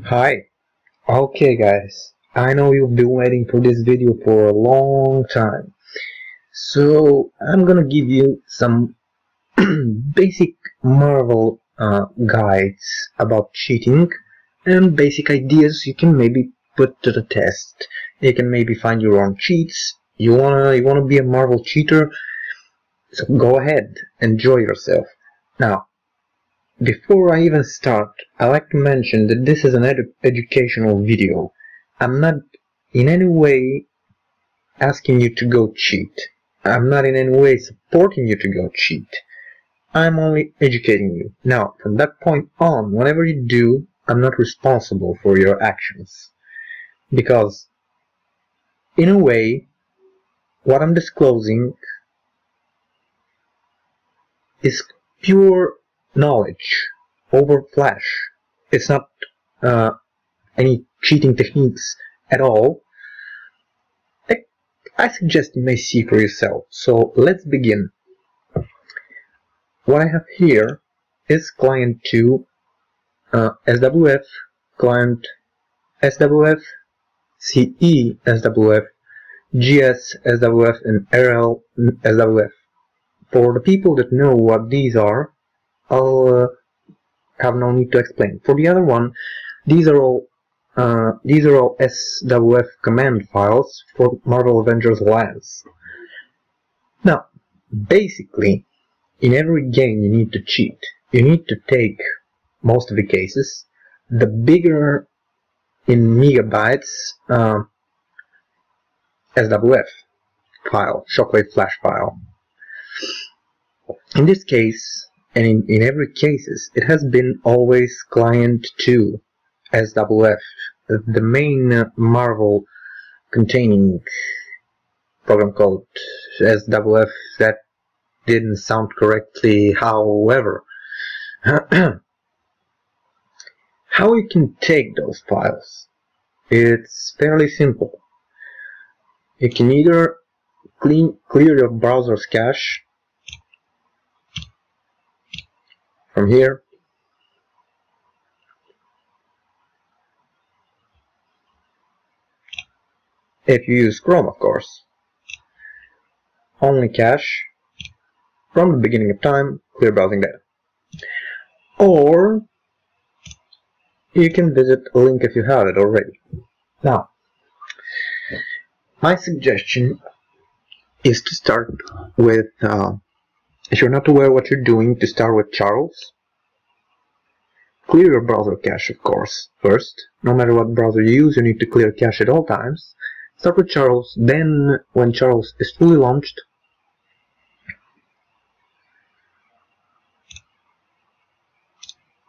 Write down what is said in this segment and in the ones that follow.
Hi. Okay guys, I know you've been waiting for this video for a long time. So I'm gonna give you some basic Marvel guides about cheating and basic ideas you can maybe put to the test. You can maybe find your own cheats. You wanna be a Marvel cheater? So go ahead, enjoy yourself. Now, before I even start, I like to mention that this is an educational video. I'm not in any way asking you to go cheat. I'm not in any way supporting you to go cheat. I'm only educating you. Now, from that point on, whatever you do, I'm not responsible for your actions. Because, in a way, what I'm disclosing is pure knowledge over flash. It's not any cheating techniques at all. I suggest you may see for yourself. So let's begin. What I have here is client 2, SWF, client SWF, CE SWF, GS SWF, and RL SWF. For the people that know what these are, I'll have no need to explain. For the other one, these are all SWF command files for Marvel Avengers Alliance. Now, basically, in every game you need to cheat. You need to take, most of the cases, the bigger in megabytes SWF file, shockwave flash file. In this case, and in every cases, it has been always client 2 SWF, the main Marvel containing program called SWF. That didn't sound correctly, however. How you can take those files? It's fairly simple. You can either clear your browser's cache from here, if you use Chrome, of course. Only cache from the beginning of time, clear browsing data. Or you can visit a link if you have it already. Now, my suggestion is to start with, if you're not aware what you're doing, to start with Charles. Clear your browser cache, of course, first. No matter what browser you use, you need to clear cache at all times. Start with Charles, then when Charles is fully launched,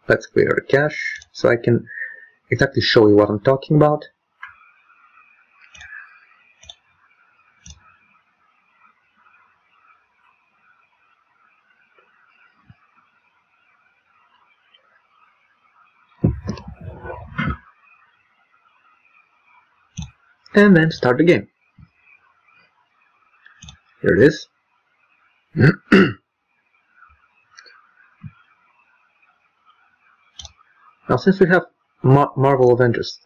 let's clear the cache so I can exactly show you what I'm talking about. And then start the game. Here it is. Now, since we have Marvel Avengers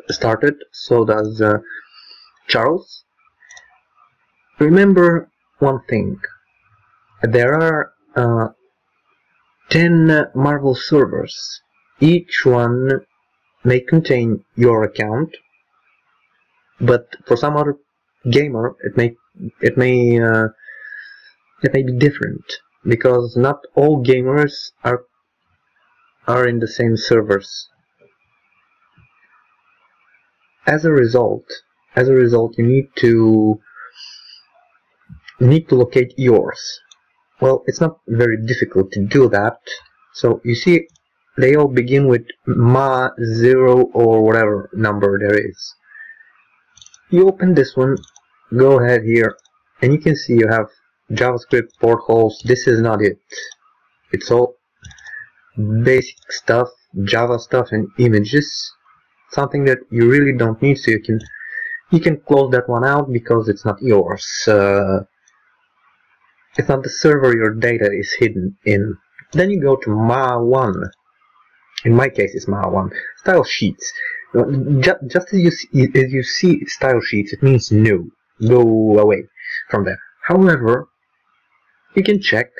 started, so does Charles. Remember one thing. There are 10 Marvel servers. Each one may contain your account, but for some other gamer it may be different, because not all gamers are in the same servers. As a result, you need to locate yours. Well, it's not very difficult to do that. So you see, they all begin with Ma0 or whatever number there is. You open this one, go ahead here, and you can see you have JavaScript portholes. This is not it. It's all basic stuff, Java stuff, and images. Something that you really don't need, so you can close that one out because it's not yours. It's not the server your data is hidden in. Then you go to Ma1. In my case, it's MA1. Style sheets. Just as you see style sheets, it means no. Go away from there. However, you can check,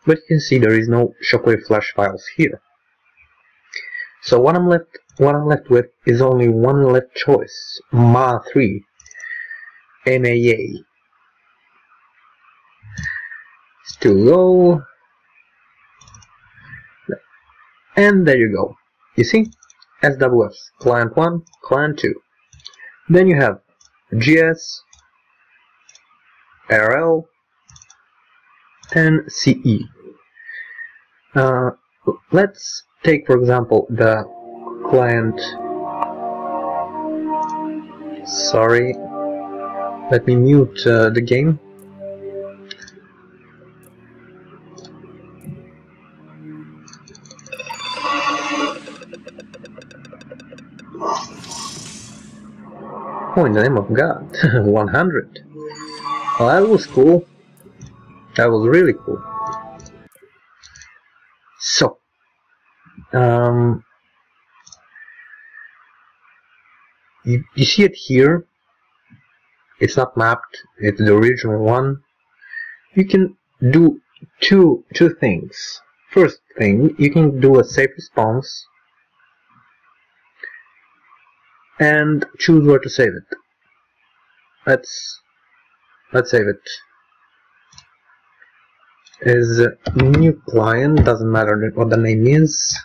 but you can see there is no Shockwave Flash files here. So what I'm left with is only one left choice: MA3, MAA. It's too low. And there you go. You see? SWFs, client 1, client 2. Then you have GS, RL, and CE. Let's take, for example, the client. Sorry, let me mute the game. Oh, in the name of God, 100. Well, that was cool. That was really cool. So, you see it here. It's not mapped. It's the original one. You can do two things. First thing, you can do a safe response and choose where to save it. Let's save it. Is new client, doesn't matter what the name is.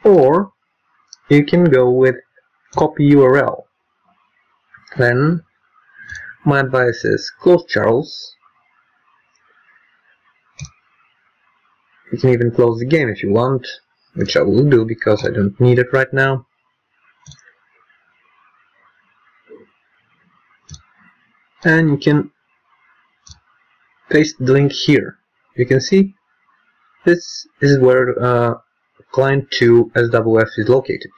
Or you can go with copy URL. Then my advice is close Charles. You can even close the game if you want, which I will do because I don't need it right now. And you can paste the link here. You can see this is where client 2 SWF is located.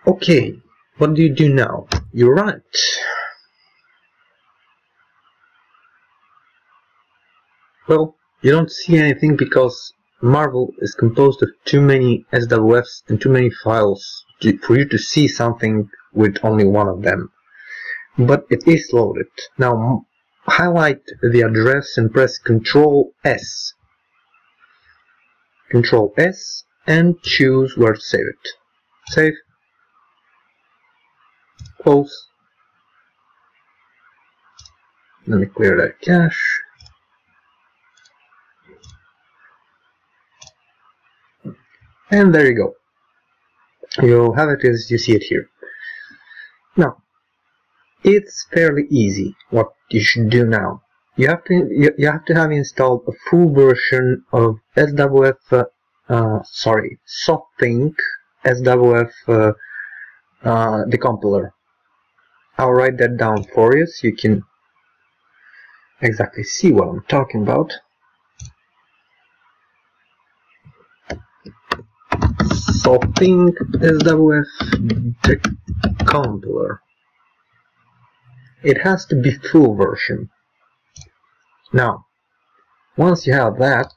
Okay, what do you do now? You're right. Well, you don't see anything because Marvel is composed of too many SWFs and too many files for you to see something with only one of them. But it is loaded. Now highlight the address and press Ctrl S. Ctrl S and choose where to save it. Save. Close. Let me clear that cache. And there you go. You'll have it as you see it here. Now, it's fairly easy what you should do now. You have to have installed a full version of SWF, SoftThink SWF the compiler. I'll write that down for you so you can exactly see what I'm talking about. SoftThink SWF the compiler. It has to be full version. Now, once you have that,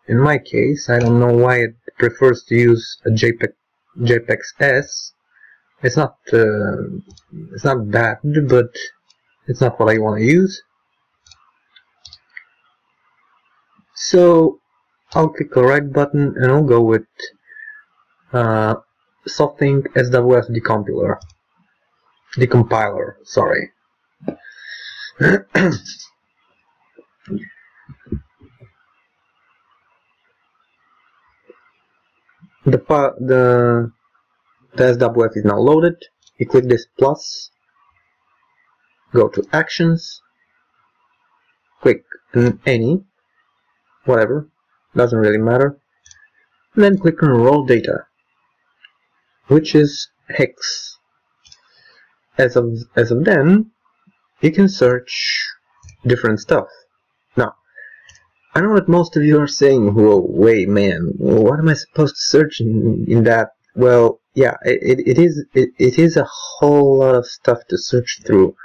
in my case, I don't know why it prefers to use a JPEG-S. It's not bad, but it's not what I want to use. So I'll click the right button and I'll go with SoftThink SWF decompiler. Sorry. The SWF is now loaded. You click this plus, go to actions, click any, whatever, doesn't really matter, and then click on raw data, which is hex. As of then, you can search different stuff. Now, I know that most of you are saying, whoa, wait, man, what am I supposed to search in that? Well, yeah, it is a whole lot of stuff to search through,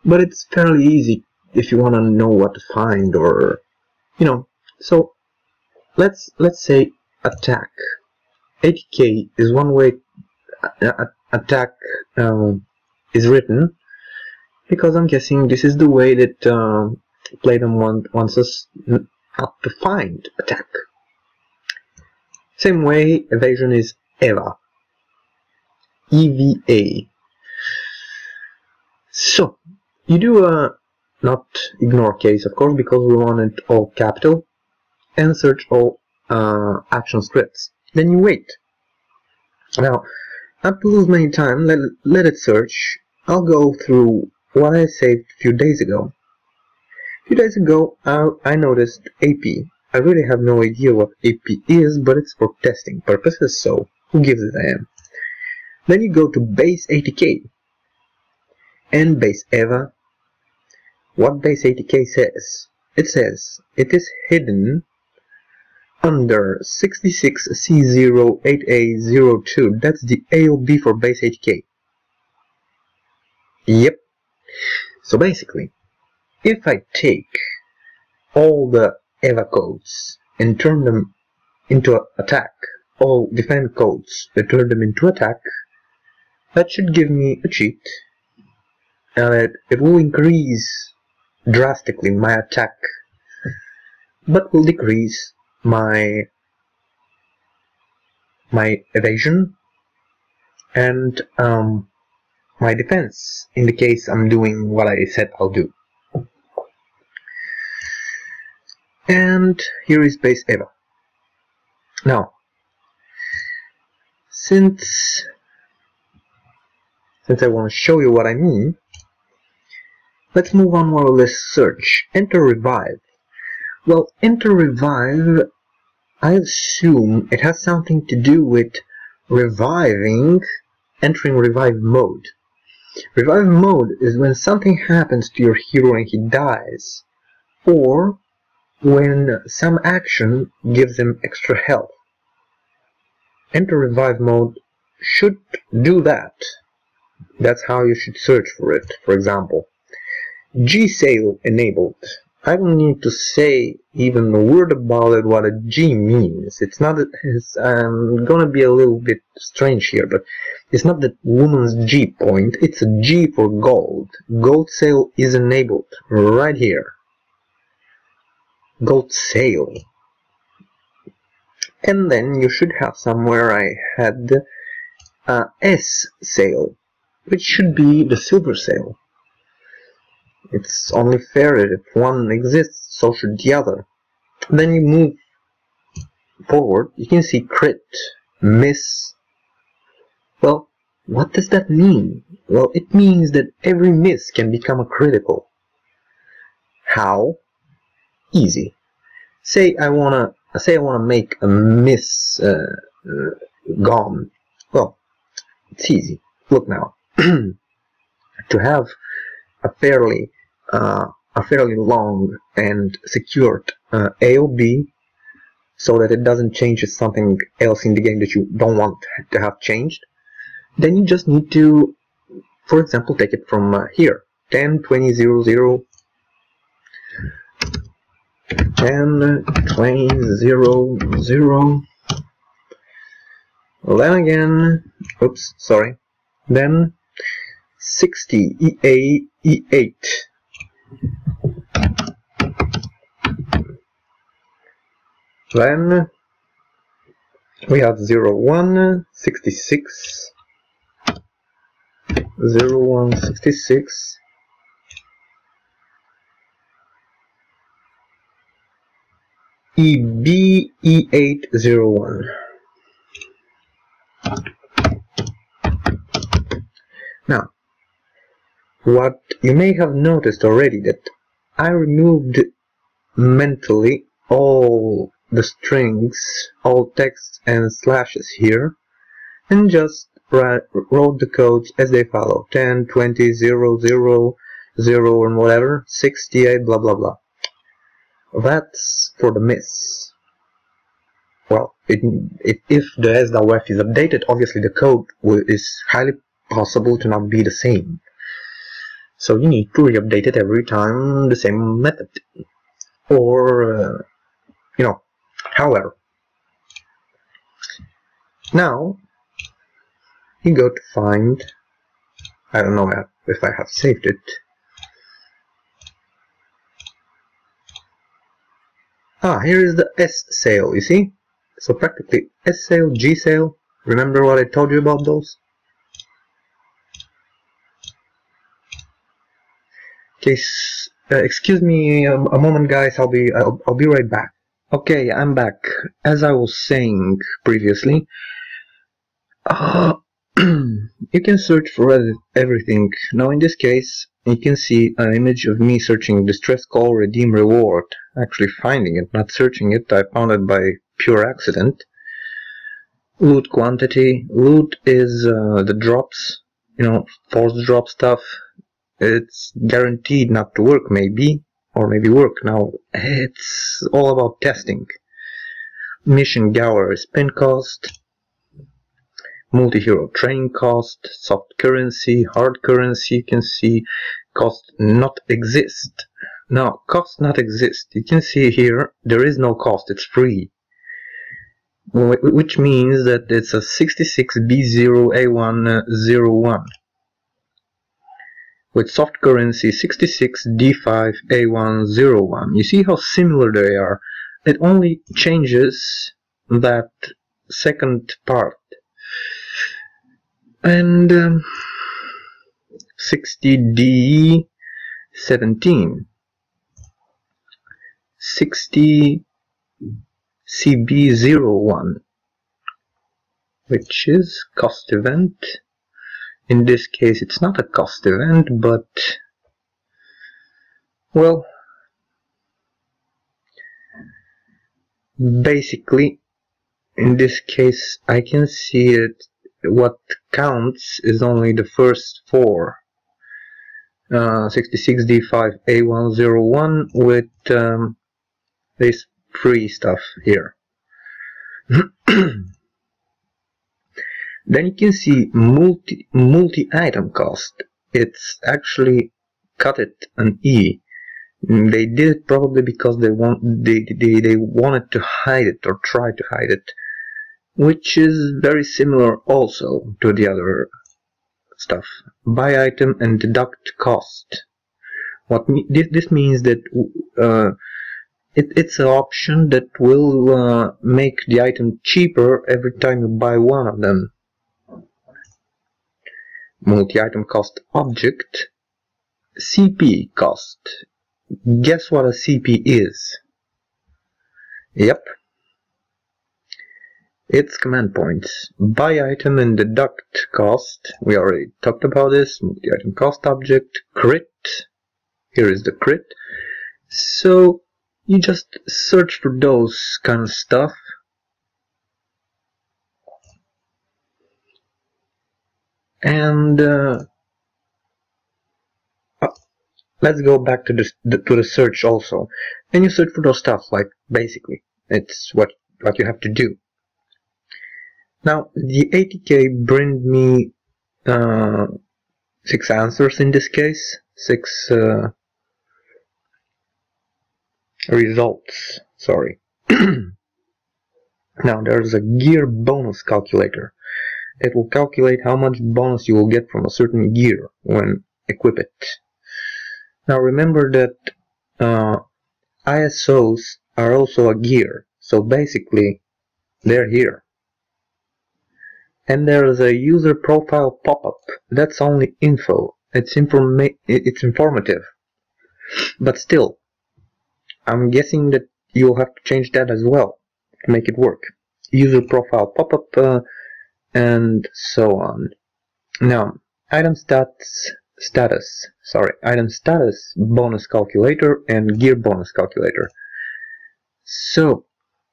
but it's fairly easy if you want to know what to find, or, you know. So let's say attack. ATK is one way attack is written, because I'm guessing this is the way that Playdom wants us not to find attack. Same way evasion is EVA. EVA. So you do not ignore case, of course, because we want it all capital, and search all action scripts. Then you wait. Now, not to lose many time, let it search. I'll go through what I saved a few days ago. A few days ago, I noticed AP. I really have no idea what AP is, but it's for testing purposes, so who gives a damn? Then you go to base ATK and base EVA. What base ATK says? It says it is hidden under 66C08802. That's the AOB for base ATK. Yep. So basically, if I take all the EVA codes and turn them into attack, all defend codes and turn them into attack, that should give me a cheat, and it will increase drastically my attack, but will decrease my evasion and my defense, in the case I'm doing what I said I'll do. And here is base EVA. Now, since I want to show you what I mean, let's move on more or less search. Enter revive. Well, enter revive, I assume it has something to do with reviving, entering revive mode. Revive mode is when something happens to your hero and he dies, or when some action gives him extra health. Enter revive mode should do that. That's how you should search for it. For example, G sail enabled. I don't need to say even a word about it, what a G means. It's not that I'm gonna be a little bit strange here, but it's not that woman's G point, it's a G for gold. Gold sail is enabled right here. Gold sail. And then you should have somewhere I had S sail, which should be the silver sail. It's only fair that if one exists, so should the other. Then you move forward, you can see crit, miss. Well, what does that mean? Well, it means that every miss can become a critical. How? Easy. Say I wanna make a miss gone. Well, it's easy. Look now. To have a fairly long and secured AOB, so that it doesn't change something else in the game that you don't want to have changed, then you just need to, for example, take it from here, 10, 20, 0, 0, 10, 20, 0, 0, then again, oops, sorry, then 60, EA, E8. Then we have 0, 1, 66, 0, 1, 66, EB, E8, 0, 1. Now, what you may have noticed already, that I removed mentally all the strings, all text and slashes here, and just wrote the codes as they follow: 10, 20, 0, 0, 0, and whatever, 68, blah blah blah. That's for the miss. Well, if the SWF is updated, obviously the code is highly possible to not be the same. So you need to re-update it every time the same method. Or, you know, However, now you go to find, I don't know if I have saved it. Here is the S sale, you see? So practically S sale, G sale. Remember what I told you about those? Okay, excuse me a moment, guys. I'll be right back. Okay, I'm back. As I was saying previously, you can search for everything. Now in this case, you can see an image of me searching distress call redeem reward. Actually finding it, not searching it. I found it by pure accident. Loot quantity. Loot is the drops, you know, force drop stuff. It's guaranteed not to work, maybe, or maybe work. Now it's all about testing. Mission gallery spin cost, multi-hero training cost, soft currency, hard currency. You can see cost not exist. Now cost not exist, you can see here there is no cost, it's free, which means that it's a 66B0A101 with soft currency 66D5A101. You see how similar they are. It only changes that second part. And 60D17, 60CB01, which is cost event. In this case it's not a cost event, but well, basically in this case I can see it. What counts is only the first four. 66D5A101 with this free stuff here. Then you can see multi-item cost. It's actually cut it an E. They did it probably because they wanted to hide it or try to hide it, which is very similar also to the other stuff. Buy item and deduct cost. This means that it's an option that will make the item cheaper every time you buy one of them. Multi-item cost object, CP cost. Guess what a CP is? Yep. It's command points. Buy item and deduct cost. We already talked about this. Multi-item cost object. Crit. Here is the crit. So you just search for those kind of stuff. And let's go back to the search also. And you search for those stuff, like basically it's what you have to do. Now the 80k bring me 6 answers in this case, 6 results, sorry. Now there's a gear bonus calculator. It will calculate how much bonus you will get from a certain gear when equip it. Now remember that ISOs are also a gear, so basically they're here. And there's a user profile pop-up. That's only info. It's informative. But still, I'm guessing that you'll have to change that as well to make it work. User profile pop-up and so on. Now, item status bonus calculator and gear bonus calculator. So,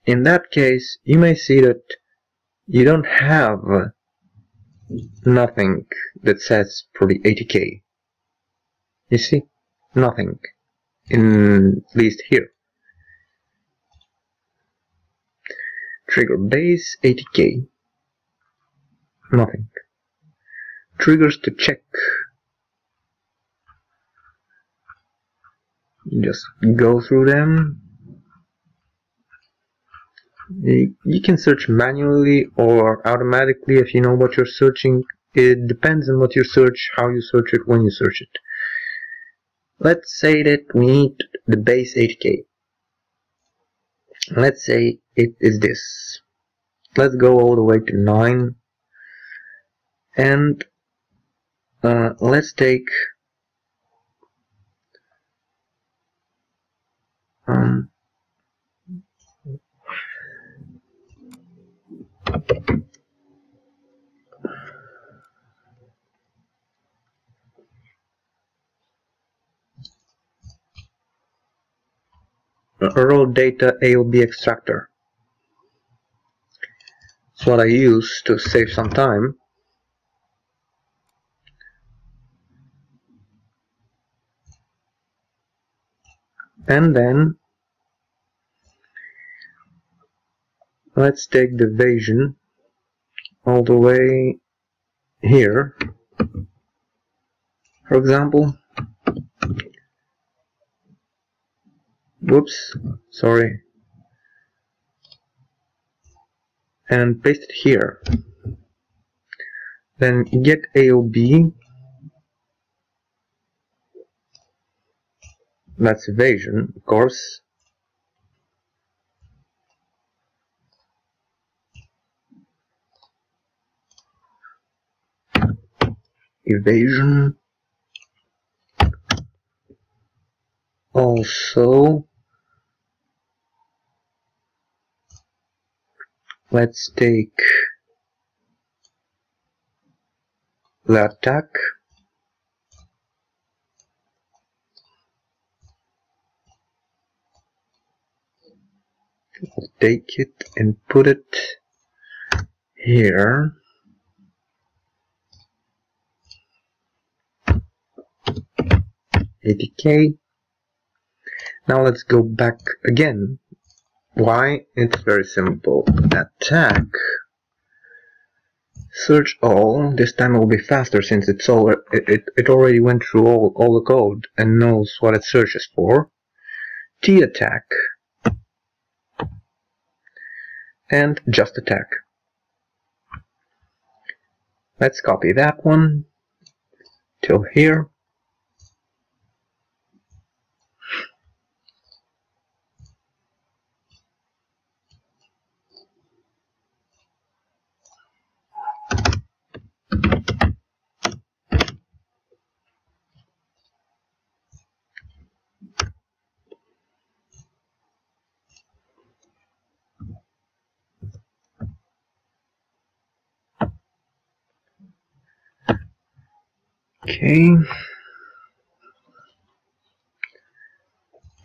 in that case, you may see that you don't have nothing that says for the 80k. You see? Nothing. In at least here. Trigger base 80k. Nothing. Triggers to check. Just go through them. You can search manually or automatically if you know what you're searching. It depends on what you search, how you search it, when you search it. Let's say that we need the base 8K. Let's say it is this. Let's go all the way to 9 and let's take a raw data AOB extractor. It's what I use to save some time. And then let's take the version all the way here. For example, whoops, sorry, and paste it here. Then get AOB, that's evasion, of course. Evasion. Also, let's take the attack. Take it and put it here. $80K. Now let's go back again. Why? It's very simple. Attack. Search all. This time it will be faster since it already went through all the code and knows what it searches for. T attack. And just attack. Let's copy that one till here. Okay.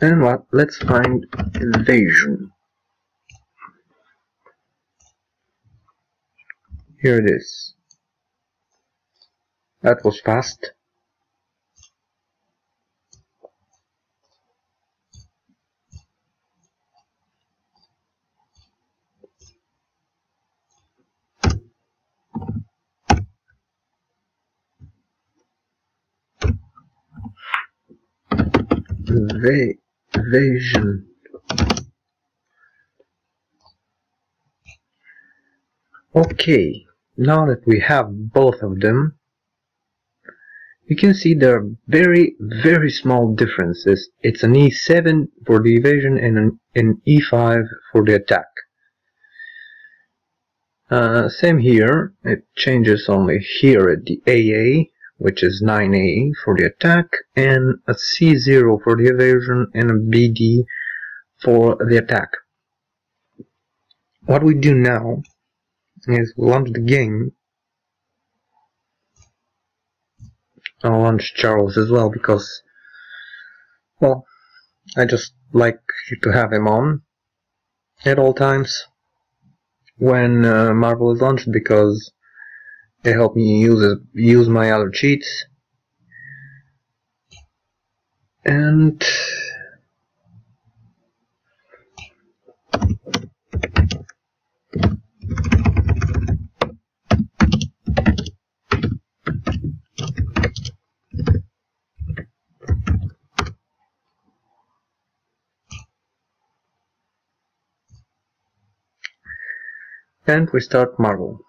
And what? Let's find invasion. Here it is. That was fast. Evasion. Okay, now that we have both of them, you can see there are very small differences. It's an E7 for the evasion and an E5 for the attack. Same here, it changes only here at the AA, which is 9A for the attack, and a C0 for the evasion and a BD for the attack. What we do now is launch the game. I'll launch Charles as well because, well, I just like to have him on at all times when Marvel is launched because they help me use my other cheats. And and we start Marvel.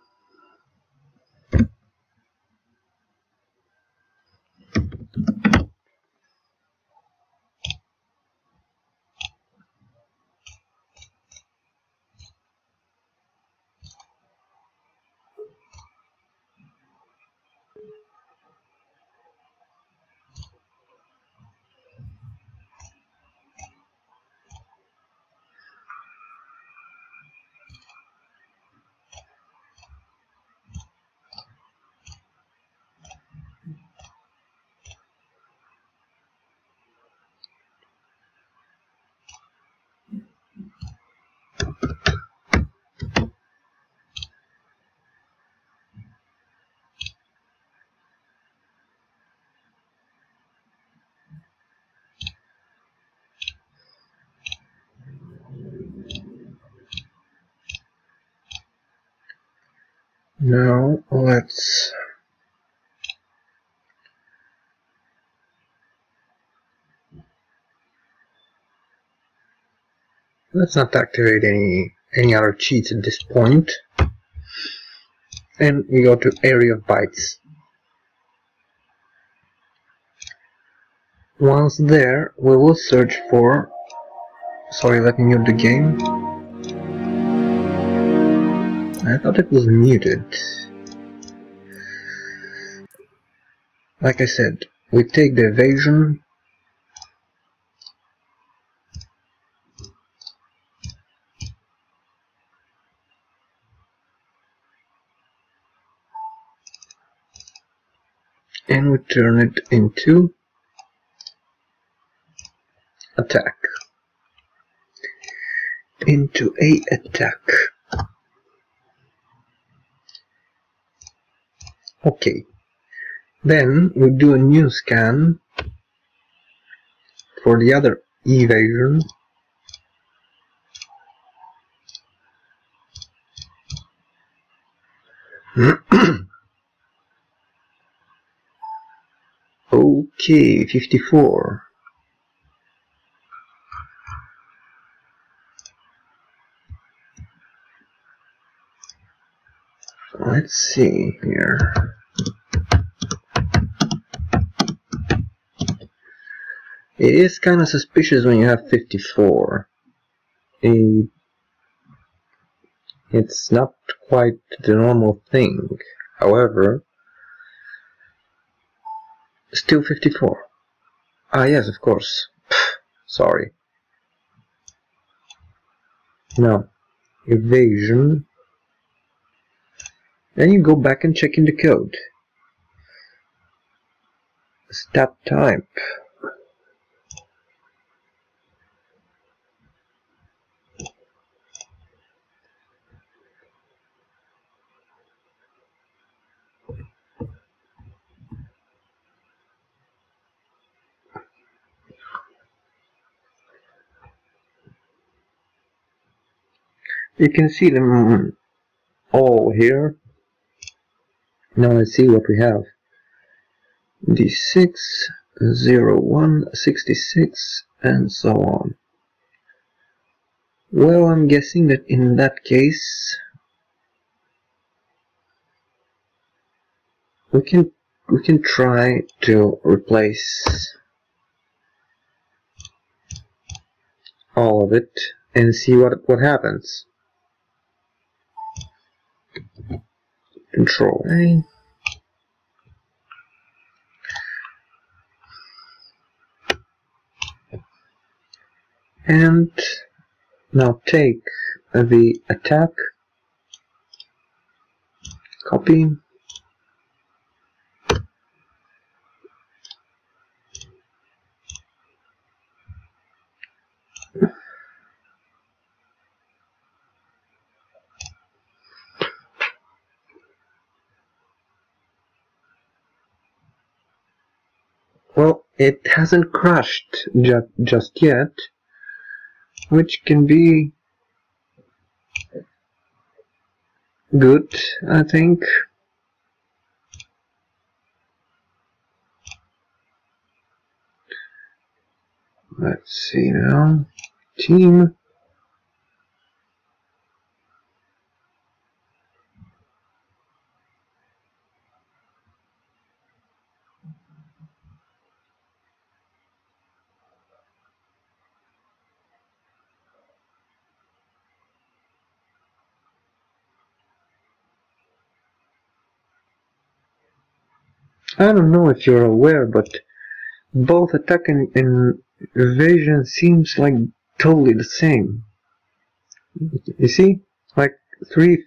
Now let's not activate any other cheats at this point, and we go to area of bites. Once there, we will search for, sorry, let me mute the game. I thought it was muted. Like I said, we take the evasion, and we turn it into attack. Into a attack. Okay. Then we do a new scan for the other evasion. Okay, 54. Let's see here. It is kind of suspicious when you have 54. It's not quite the normal thing. However, still 54. Ah, yes, of course. Sorry. Now, evasion. Then you go back and check in the code. Stat type. You can see them all here. Now let's see what we have. D6, 01, 66, and so on. Well, I'm guessing that in that case we can try to replace all of it and see what happens. Control A. And now take the attack, copy, well, it hasn't crashed just yet, which can be good, I think. Let's see now. Team. I don't know if you're aware, but both attack and evasion seems like totally the same. You see? Like 3,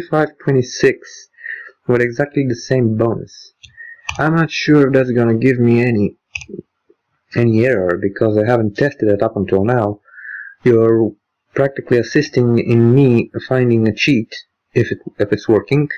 5, 26 with exactly the same bonus. I'm not sure if that's gonna give me any error because I haven't tested it up until now. You're practically assisting in me finding a cheat if it's working.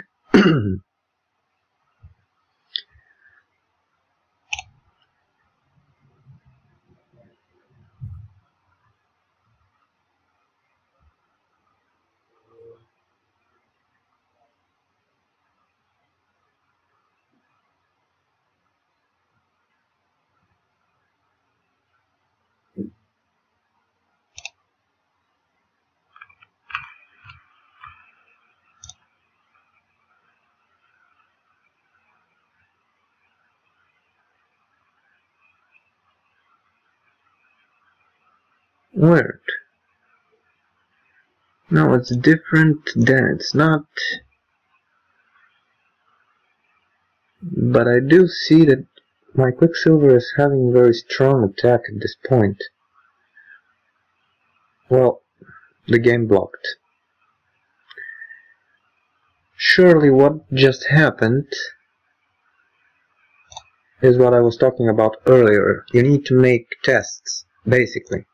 Weird. No, it's different, then it's not. But I do see that my Quicksilver is having very strong attack at this point. Well, the game blocked. Surely what just happened is what I was talking about earlier. You need to make tests, basically.